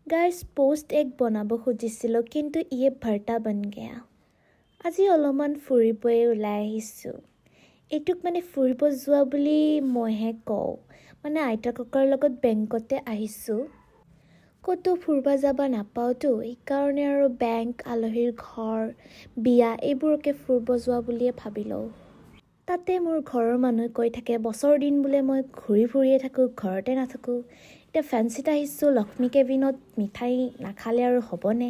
guys post एक बनाब खुजिছিলোঁ কিন্তু ইয়ে ভৰ্তা বন গয়া আজি অলপমান ফুৰিবই ওলাই আহিছোঁ এইটোক মানে ফুৰিব যোৱা বুলি মইহে কওঁ মানে আইতা ককাৰ লগত বেংকতে আহিছোঁ কতো ফুৰিব যাব নাপাওঁতো এইকাৰণে আৰু বেংক আলহীৰ ঘৰ বিয়া এইবোৰকে ফুৰিব যোৱা বুলিয়ে ভাবিলোঁ তাতে মোৰ ঘৰৰ মানুহ কৈ থাকে বছৰ দিন বোলে মই ঘূৰি ফুৰিয়ে থাকোঁ ঘৰতে নাথাকোঁ এতিয়া ফেঞ্চিত আহিছোঁ লক্ষ্মী কেবিনত মিঠাই নাখালে আৰু হ'বনে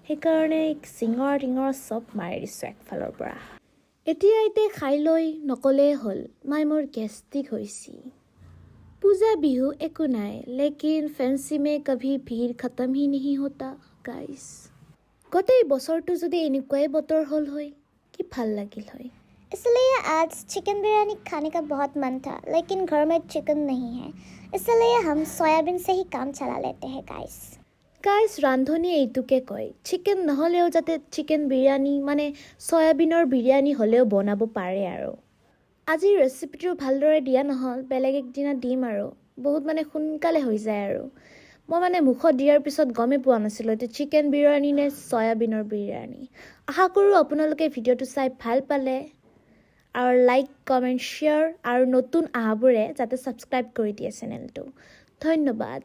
সেইকাৰণে চিঙৰ টিঙৰ চব মাৰি দিছোঁ একফালৰ পৰা এতিয়া খাই লৈ নকলেই হ'ল মাই মোৰ গেষ্টিক হৈছে পূজা বিহু একো নাই লেকিন ফেঞ্চি মে কভি ভিৰ খতম হি नहीं होता গাইস গোটেই বছৰটো যদি এনেকুৱাই বতৰ হ'ল হয় কি ভাল লাগিল হয় इसलिए आज चिकन बिरयानी खाने का बहुत मन था लेकिन घर में चिकन नहीं है इसलिए हम सोयाबीन से ही काम चला लेते हैं গাইস ৰান্ধনি এইটোকে কয় চিকেন নহ'লেও যাতে চিকেন বিৰিয়ানী মানে সয়াবিনৰ বিৰিয়ানী হ'লেও বনাব পাৰে আৰু আজি ৰেচিপিটো ভালদৰে দিয়া নহ'ল বেলেগ একদিনা দিম আৰু বহুত মানে সোনকালে হৈ যায় আৰু মই মানে মুখত দিয়াৰ পিছত গমে পোৱা নাছিলোঁ যে চিকেন বিৰিয়ানী নে সয়াবিনৰ বিৰিয়ানী আশা কৰোঁ আপোনালোকে ভিডিঅ'টো চাই ভাল পালে আৰু লাইক কমেণ্ট শ্বেয়াৰ আৰু নতুন আহাবোৰে যাতে ছাবস্ক্ৰাইব কৰি দিয়ে চেনেলটো ধন্যবাদ